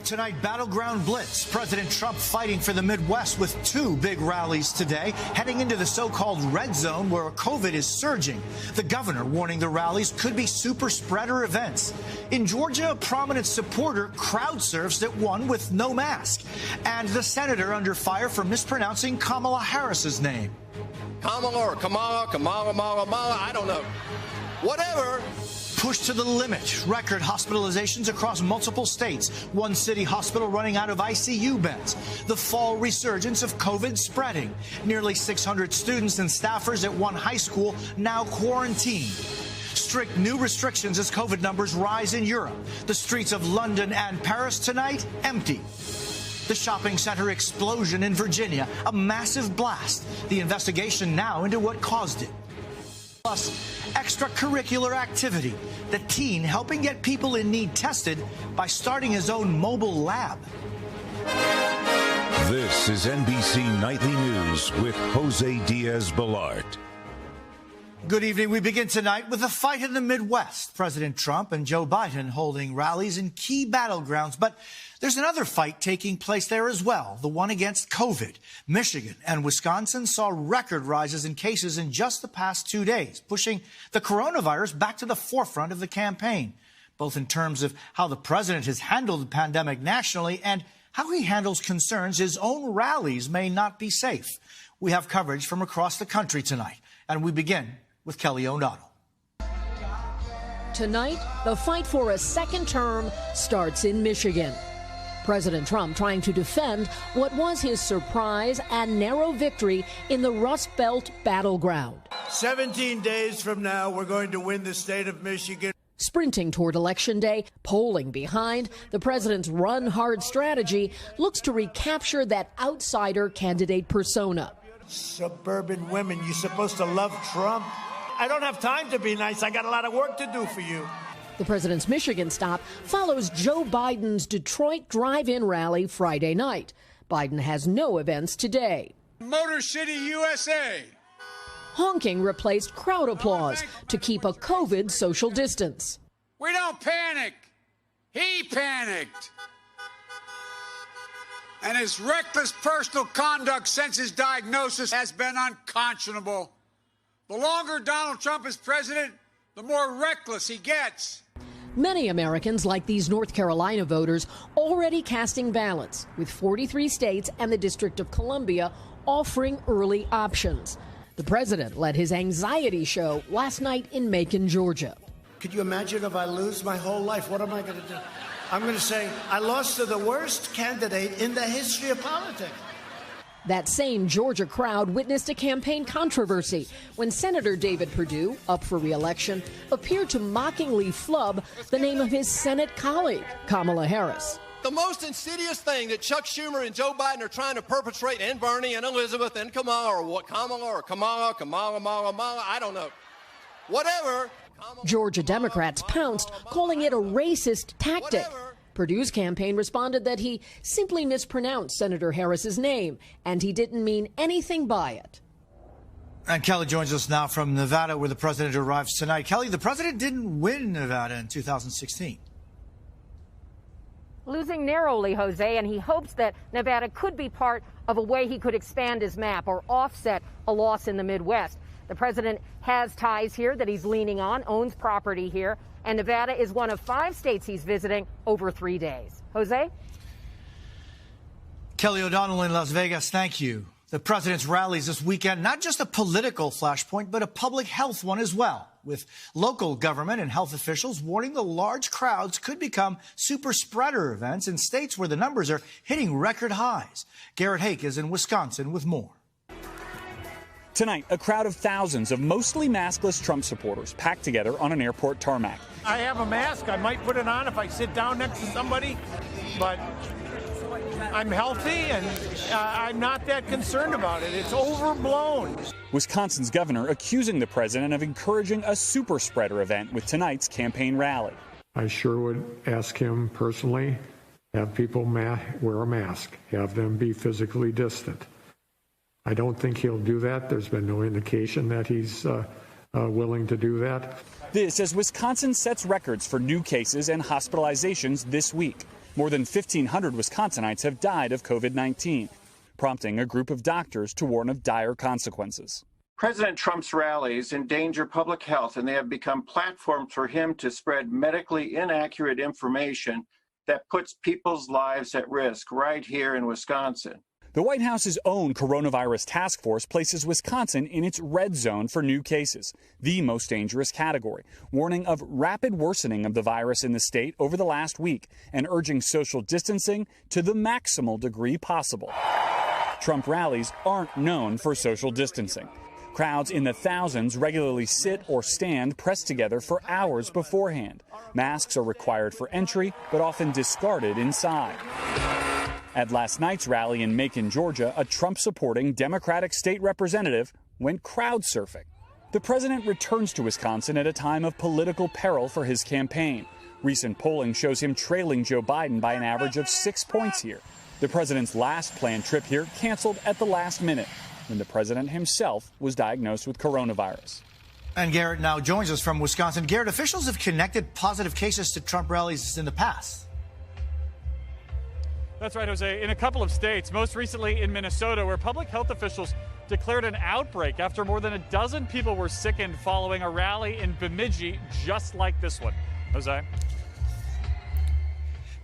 Tonight, Battleground Blitz. President Trump fighting for the Midwest with two big rallies today, heading into the so-called red zone where COVID is surging. The governor warning the rallies could be super spreader events. In Georgia, a prominent supporter crowd surfs at one with no mask. And the senator under fire for mispronouncing Kamala Harris's name. Kamala or Kamala, I don't know. Whatever. Pushed to the limit. Record hospitalizations across multiple states. One city hospital running out of ICU beds. The fall resurgence of COVID spreading. Nearly 600 students and staffers at one high school now quarantined. Strict new restrictions as COVID numbers rise in Europe. The streets of London and Paris tonight empty. The shopping center explosion in Virginia, a massive blast. The investigation now into what caused it. Plus, extracurricular activity. The teen helping get people in need tested by starting his own mobile lab. This is NBC Nightly News with Jose Diaz-Balart. Good evening. We begin tonight with a fight in the Midwest. President Trump and Joe Biden holding rallies in key battlegrounds. But there's another fight taking place there as well, the one against COVID. Michigan and Wisconsin saw record rises in cases in just the past 2 days, pushing the coronavirus back to the forefront of the campaign, both in terms of how the president has handled the pandemic nationally and how he handles concerns his own rallies may not be safe. We have coverage from across the country tonight, and we begin with Kelly O'Donnell. Tonight, the fight for a second term starts in Michigan. President Trump trying to defend what was his surprise and narrow victory in the Rust Belt battleground. 17 days from now, we're going to win the state of Michigan. Sprinting toward Election Day, polling behind, the president's run hard strategy looks to recapture that outsider candidate persona. Suburban women, you're supposed to love Trump. I don't have time to be nice. I got a lot of work to do for you. The president's Michigan stop follows Joe Biden's Detroit drive-in rally Friday night. Biden has no events today. Motor City, USA. Honking replaced crowd applause to keep a COVID social distance. We don't panic. He panicked. And his reckless personal conduct since his diagnosis has been unconscionable. The longer Donald Trump is president, the more reckless he gets. Many Americans, like these North Carolina voters, already casting ballots, with 43 states and the District of Columbia offering early options. The president led his anxiety show last night in Macon, Georgia. Could you imagine if I lose my whole life? What am I going to do? I'm going to say I lost to the worst candidate in the history of politics. That same Georgia crowd witnessed a campaign controversy when Senator David Perdue, up for re-election, appeared to mockingly flub the name of his Senate colleague, Kamala Harris. The most insidious thing that Chuck Schumer and Joe Biden are trying to perpetrate, and Bernie and Elizabeth and Kamala, I don't know. Whatever. Georgia Democrats pounced, calling it a racist tactic. Perdue's campaign responded that he simply mispronounced Senator Harris's name, and he didn't mean anything by it. And Kelly joins us now from Nevada, where the president arrives tonight. Kelly, the president didn't win Nevada in 2016. Losing narrowly, Jose, and he hopes that Nevada could be part of a way he could expand his map or offset a loss in the Midwest. The president has ties here that he's leaning on, owns property here, and Nevada is one of 5 states he's visiting over 3 days. Jose? Kelly O'Donnell in Las Vegas, thank you. The president's rallies this weekend, not just a political flashpoint, but a public health one as well, with local government and health officials warning the large crowds could become super spreader events in states where the numbers are hitting record highs. Garrett Hake is in Wisconsin with more. Tonight, a crowd of thousands of mostly maskless Trump supporters packed together on an airport tarmac. I have a mask. I might put it on if I sit down next to somebody, but I'm healthy and I'm not that concerned about it. It's overblown. Wisconsin's governor accusing the president of encouraging a super spreader event with tonight's campaign rally. I sure would ask him personally, have people wear a mask, have them be physically distant. I don't think he'll do that. There's been no indication that he's willing to do that. This as Wisconsin sets records for new cases and hospitalizations this week. More than 1,500 Wisconsinites have died of COVID-19, prompting a group of doctors to warn of dire consequences. President Trump's rallies endanger public health, and they have become platforms for him to spread medically inaccurate information that puts people's lives at risk right here in Wisconsin. The White House's own coronavirus task force places Wisconsin in its red zone for new cases, the most dangerous category, warning of rapid worsening of the virus in the state over the last week and urging social distancing to the maximal degree possible. Trump rallies aren't known for social distancing. Crowds in the thousands regularly sit or stand pressed together for hours beforehand. Masks are required for entry, but often discarded inside. At last night's rally in Macon, Georgia, a Trump-supporting Democratic state representative went crowd surfing. The president returns to Wisconsin at a time of political peril for his campaign. Recent polling shows him trailing Joe Biden by an average of 6 points here. The president's last planned trip here canceled at the last minute when the president himself was diagnosed with coronavirus. And Garrett now joins us from Wisconsin. Garrett, officials have connected positive cases to Trump rallies in the past. That's right, Jose. In a couple of states, most recently in Minnesota, where public health officials declared an outbreak after more than a dozen people were sickened following a rally in Bemidji just like this one. Jose?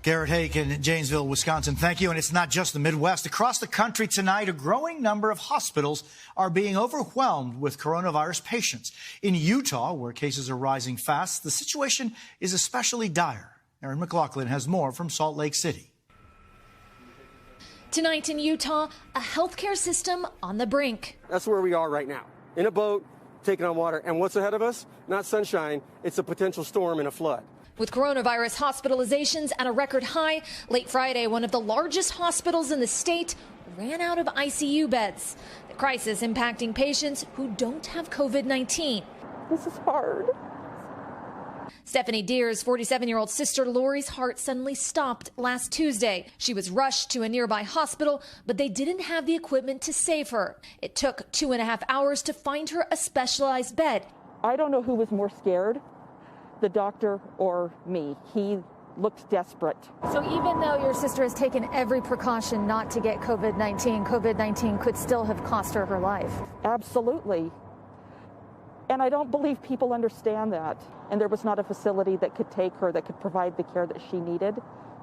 Garrett Hake in Janesville, Wisconsin. Thank you. And it's not just the Midwest. Across the country tonight, a growing number of hospitals are being overwhelmed with coronavirus patients. In Utah, where cases are rising fast, the situation is especially dire. Aaron McLaughlin has more from Salt Lake City. Tonight in Utah, a healthcare system on the brink. That's where we are right now, in a boat, taking on water. And what's ahead of us? Not sunshine, it's a potential storm and a flood. With coronavirus hospitalizations at a record high, late Friday, one of the largest hospitals in the state ran out of ICU beds. The crisis impacting patients who don't have COVID-19. This is hard. Stephanie Deer's 47-year-old sister Lori's heart suddenly stopped last Tuesday. She was rushed to a nearby hospital, but they didn't have the equipment to save her. It took 2.5 hours to find her a specialized bed. I don't know who was more scared, the doctor or me. He looked desperate. So even though your sister has taken every precaution not to get COVID-19 could still have cost her her life. Absolutely. And I don't believe people understand that. And there was not a facility that could take her, that could provide the care that she needed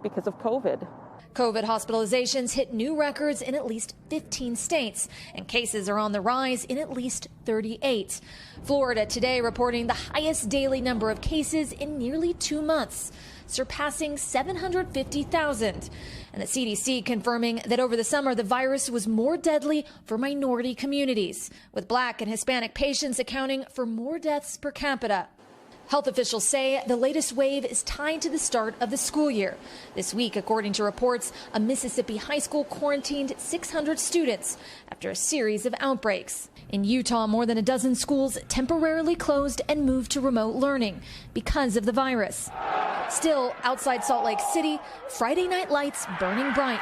because of COVID. COVID hospitalizations hit new records in at least 15 states, and cases are on the rise in at least 38. Florida today reporting the highest daily number of cases in nearly 2 months, surpassing 750,000. And the CDC confirming that over the summer, the virus was more deadly for minority communities, with Black and Hispanic patients accounting for more deaths per capita. Health officials say the latest wave is tied to the start of the school year. This week, according to reports, a Mississippi high school quarantined 600 students after a series of outbreaks. In Utah, more than a dozen schools temporarily closed and moved to remote learning because of the virus. Still, outside Salt Lake City, Friday night lights burning bright,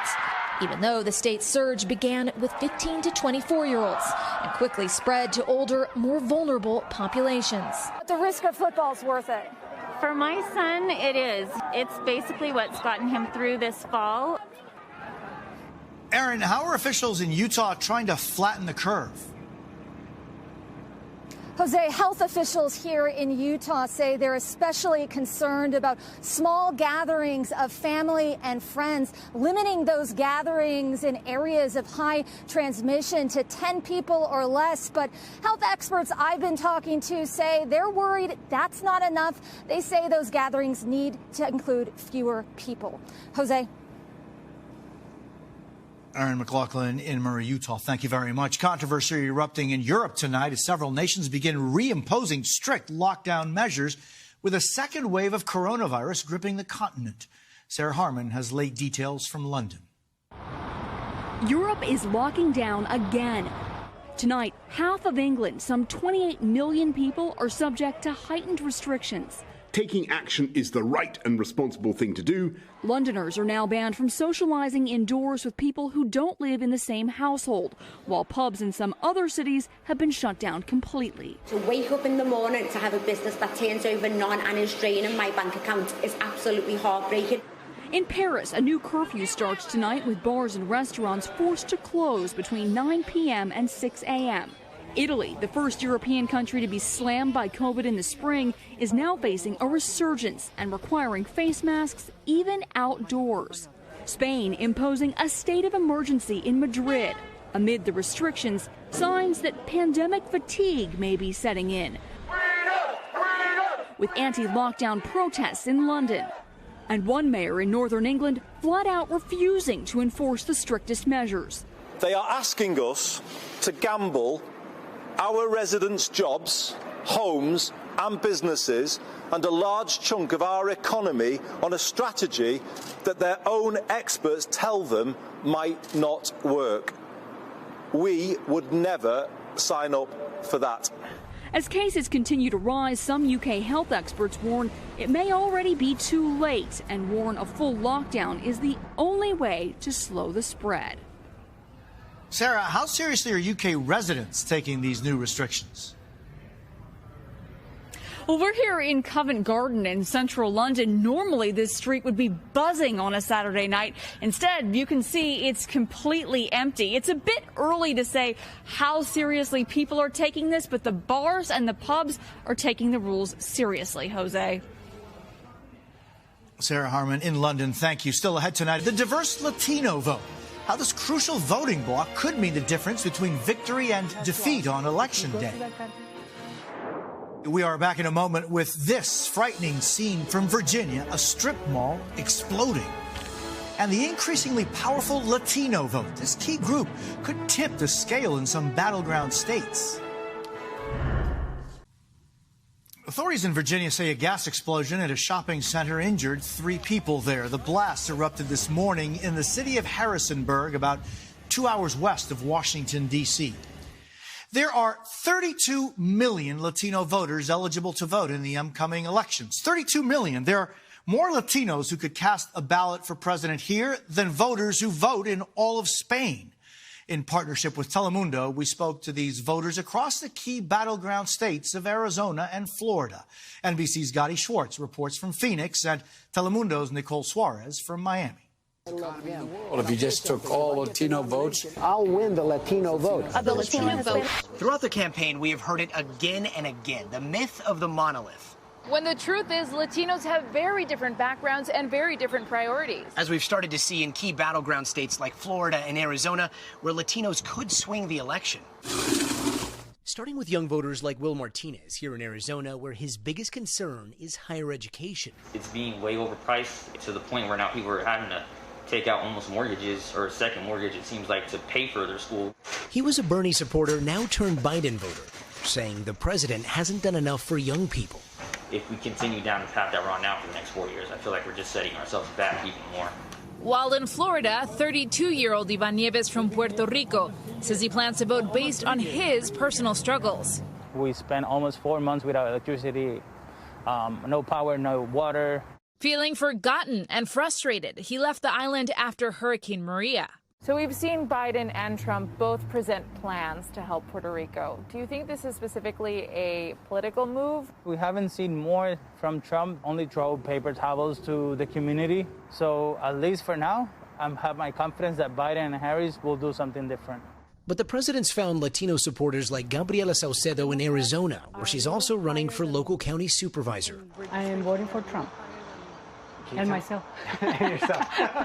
even though the state's surge began with 15 to 24-year-olds and quickly spread to older, more vulnerable populations. The risk of football is worth it. For my son, it is. It's basically what's gotten him through this fall. Aaron, how are officials in Utah trying to flatten the curve? Jose, health officials here in Utah say they're especially concerned about small gatherings of family and friends, limiting those gatherings in areas of high transmission to 10 people or less. But health experts I've been talking to say they're worried that's not enough. They say those gatherings need to include fewer people. Jose. Aaron McLaughlin in Murray, Utah. Thank you very much. Controversy erupting in Europe tonight as several nations begin reimposing strict lockdown measures with a second wave of coronavirus gripping the continent. Sarah Harmon has late details from London. Europe is locking down again. Tonight, half of England, some 28 million people, are subject to heightened restrictions. Taking action is the right and responsible thing to do. Londoners are now banned from socializing indoors with people who don't live in the same household, while pubs in some other cities have been shut down completely. To wake up in the morning to have a business that turns over none and is draining my bank account is absolutely heartbreaking. In Paris, a new curfew starts tonight with bars and restaurants forced to close between 9 p.m. and 6 a.m. Italy, the first European country to be slammed by COVID in the spring, is now facing a resurgence and requiring face masks even outdoors. Spain imposing a state of emergency in Madrid. Amid the restrictions, signs that pandemic fatigue may be setting in, with anti-lockdown protests in London. And one mayor in northern England flat out refusing to enforce the strictest measures. They are asking us to gamble our residents' jobs, homes and businesses and a large chunk of our economy on a strategy that their own experts tell them might not work. We would never sign up for that. As cases continue to rise, some UK health experts warn it may already be too late and warn a full lockdown is the only way to slow the spread. Sarah, how seriously are UK residents taking these new restrictions? Well, we're here in Covent Garden in central London. Normally, this street would be buzzing on a Saturday night. Instead, you can see it's completely empty. It's a bit early to say how seriously people are taking this, but the bars and the pubs are taking the rules seriously, Jose. Sarah Harman in London, thank you. Still ahead tonight, the diverse Latino vote. How this crucial voting bloc could mean the difference between victory and defeat on Election Day. We are back in a moment with this frightening scene from Virginia, a strip mall exploding. And the increasingly powerful Latino vote. This key group could tip the scale in some battleground states. Authorities in Virginia say a gas explosion at a shopping center injured 3 people there. The blast erupted this morning in the city of Harrisonburg, about 2 hours west of Washington, D.C. There are 32 million Latino voters eligible to vote in the upcoming elections. 32 million. There are more Latinos who could cast a ballot for president here than voters who vote in all of Spain. In partnership with Telemundo, we spoke to these voters across the key battleground states of Arizona and Florida. NBC's Gotti Schwartz reports from Phoenix and Telemundo's Nicole Suarez from Miami. Well, if you just took all Latino votes, I'll win the Latino vote. The Latino vote. Throughout the campaign, we have heard it again and again, the myth of the monolith. When the truth is, Latinos have very different backgrounds and very different priorities. As we've started to see in key battleground states like Florida and Arizona, where Latinos could swing the election. Starting with young voters like Will Martinez here in Arizona, where his biggest concern is higher education. It's being way overpriced to the point where now people are having to take out almost mortgages or a second mortgage, it seems like, to pay for their school. He was a Bernie supporter, now turned Biden voter, saying the president hasn't done enough for young people. If we continue down the path that we're on now for the next 4 years, I feel like we're just setting ourselves back even more. While in Florida, 32-year-old Ivan Nieves from Puerto Rico says he plans to vote based on his personal struggles. We spent almost 4 months without electricity, no power, no water. Feeling forgotten and frustrated, he left the island after Hurricane Maria. So we've seen Biden and Trump both present plans to help Puerto Rico. Do you think this is specifically a political move? We haven't seen more from Trump, only throw paper towels to the community. So at least for now, I have my confidence that Biden and Harris will do something different. But the president's found Latino supporters like Gabriela Saucedo in Arizona, where she's also running for local county supervisor. I am voting for Trump. And myself.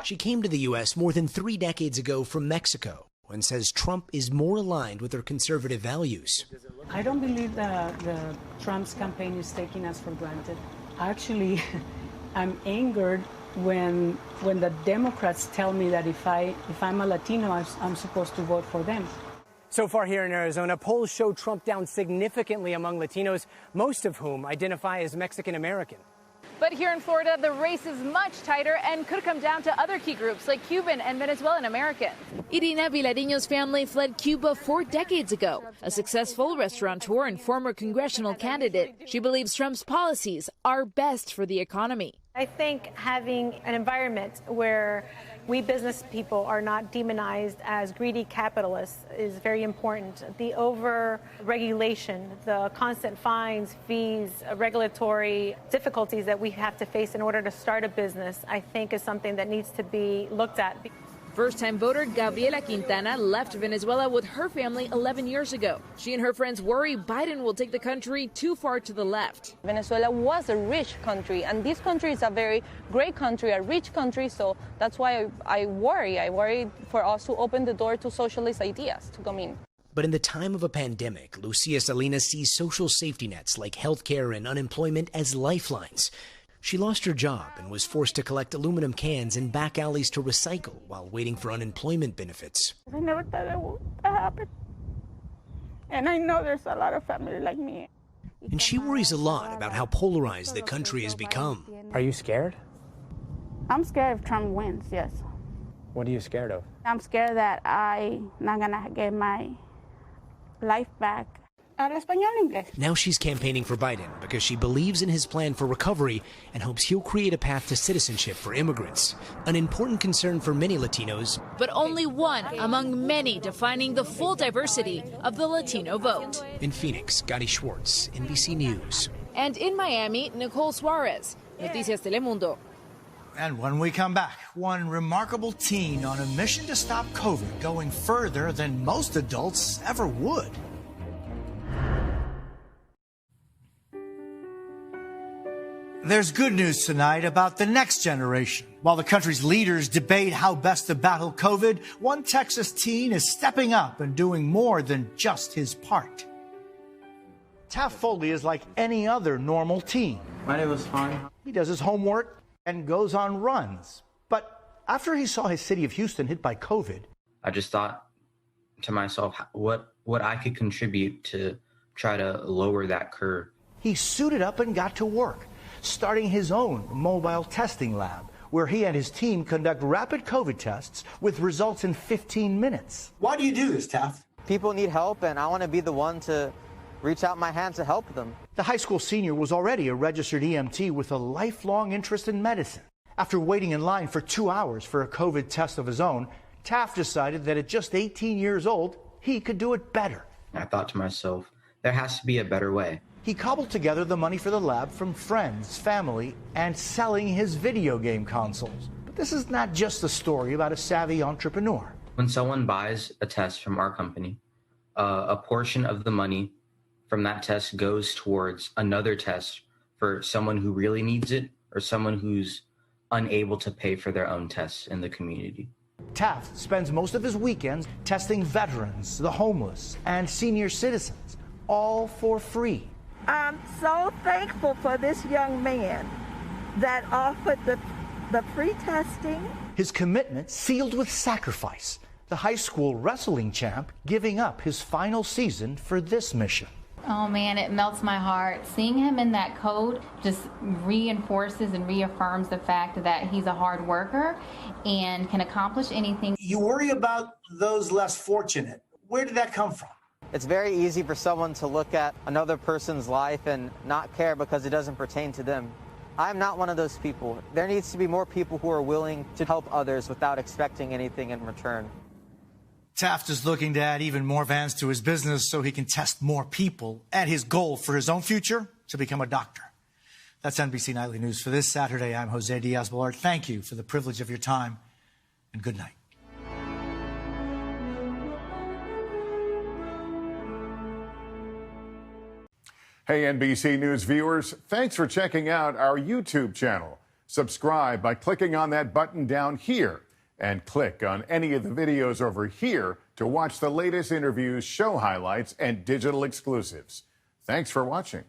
She came to the U.S. more than 3 decades ago from Mexico and says Trump is more aligned with her conservative values. I don't believe that the Trump's campaign is taking us for granted. Actually, I'm angered when the Democrats tell me that if I'm a Latino, I'm supposed to vote for them. So far here in Arizona, polls show Trump down significantly among Latinos, most of whom identify as Mexican American. But here in Florida, the race is much tighter and could come down to other key groups like Cuban and Venezuelan Americans. Irina Vilariño's family fled Cuba 4 decades ago. A successful restaurateur and former congressional candidate, she believes Trump's policies are best for the economy. I think having an environment where we business people are not demonized as greedy capitalists is very important. The over-regulation, the constant fines, fees, regulatory difficulties that we have to face in order to start a business, I think is something that needs to be looked at. First-time voter Gabriela Quintana left Venezuela with her family 11 years ago. She and her friends worry Biden will take the country too far to the left. Venezuela was a rich country, and this country is a very great country, a rich country, so that's why I worry. I worry for us to open the door to socialist ideas to come in. But in the time of a pandemic, Lucia Salinas sees social safety nets like healthcare and unemployment as lifelines. She lost her job and was forced to collect aluminum cans in back alleys to recycle while waiting for unemployment benefits. I never thought that would happen. And I know there's a lot of family like me. And she worries a lot about how polarized the country has become. Are you scared? I'm scared if Trump wins, yes. What are you scared of? I'm scared that I'm not going to get my life back. Habla español, inglés. Now she's campaigning for Biden because she believes in his plan for recovery and hopes he'll create a path to citizenship for immigrants, an important concern for many Latinos. But only one among many defining the full diversity of the Latino vote. In Phoenix, Gotti Schwartz, NBC News. And in Miami, Nicole Suarez, Noticias Telemundo. And when we come back, one remarkable teen on a mission to stop COVID going further than most adults ever would. There's good news tonight about the next generation. While the country's leaders debate how best to battle COVID, one Texas teen is stepping up and doing more than just his part. Taft Foley is like any other normal teen. My day was fine. He does his homework and goes on runs. But after he saw his city of Houston hit by COVID, I just thought to myself what I could contribute to try to lower that curve. He suited up and got to work, starting his own mobile testing lab, where he and his team conduct rapid COVID tests with results in 15 minutes. Why do you do this, Taft? People need help, and I want to be the one to reach out my hand to help them. The high school senior was already a registered EMT with a lifelong interest in medicine. After waiting in line for 2 hours for a COVID test of his own, Taft decided that at just 18 years old, he could do it better. I thought to myself, there has to be a better way. He cobbled together the money for the lab from friends, family, and selling his video game consoles. But this is not just a story about a savvy entrepreneur. When someone buys a test from our company, a portion of the money from that test goes towards another test for someone who really needs it or someone who's unable to pay for their own tests in the community. Taft spends most of his weekends testing veterans, the homeless, and senior citizens, all for free. I'm so thankful for this young man that offered the free testing. His commitment sealed with sacrifice. The high school wrestling champ giving up his final season for this mission. Oh man, it melts my heart. Seeing him in that coat just reinforces and reaffirms the fact that he's a hard worker and can accomplish anything. You worry about those less fortunate. Where did that come from? It's very easy for someone to look at another person's life and not care because it doesn't pertain to them. I'm not one of those people. There needs to be more people who are willing to help others without expecting anything in return. Taft is looking to add even more vans to his business so he can test more people, and his goal for his own future, to become a doctor. That's NBC Nightly News for this Saturday. I'm Jose Diaz-Balart. Thank you for the privilege of your time, and good night. Hey, NBC News viewers, thanks for checking out our YouTube channel. Subscribe by clicking on that button down here and click on any of the videos over here to watch the latest interviews, show highlights, and digital exclusives. Thanks for watching.